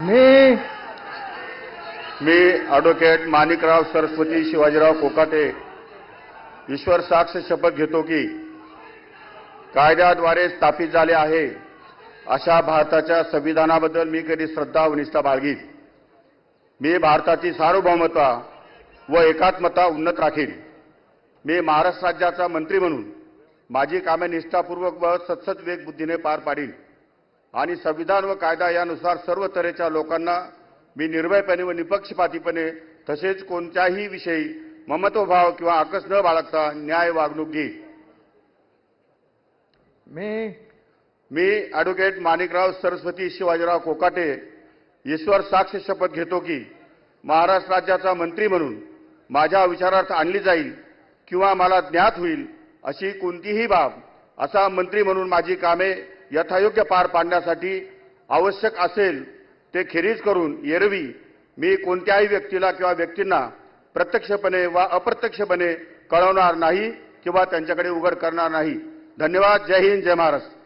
मी advocate Manikrao Saraswati Shivajirao Kokate ईश्वर साक्ष शपथ घेतो की कायद्याद्वारे स्थापित झाले आहे अशा भारताच्या संविधानाबद्दल मी कधी श्रद्धा व निष्ठा बाळगीन. मी भारताची सार्वभौमता व एकात्मता उन्नत राखीन. मी महाराष्ट्र राज्याचा मंत्री म्हणून माझी कामे निष्ठापूर्वक व सतत वेगबुद्धीने पार पाडीन आणि संविधान व कायदा यानुसार सर्व तऱ्हेच्या लोकांना मी निर्भयपणे व निपक्षपातीपणे तसेच कोणत्याही विषयी ममत्वभाव किंवा आकस न बाळगता न्याय वागणूक देईन. मी ॲडव्होकेट माणिकराव सरस्वती शिवाजीराव कोकाटे ईश्वर साक्ष शपथ घेतो की महाराष्ट्र राज्याचा मंत्री म्हणून माझ्या विचारार्थ आणली जाईल किंवा मला ज्ञात होईल अशी कोणतीही बाब असा मंत्री म्हणून माझी कामे यथायोग्य पार पाडण्यासाठी आवश्यक असेल ते खेरीज करून एरवी मी कोणत्याही व्यक्तीला किंवा व्यक्तींना प्रत्यक्षपणे वा अप्रत्यक्षपणे कळवणार नाही किंवा त्यांच्याकडे उघड करणार नाही. धन्यवाद. जय हिंद, जय महाराष्ट्र.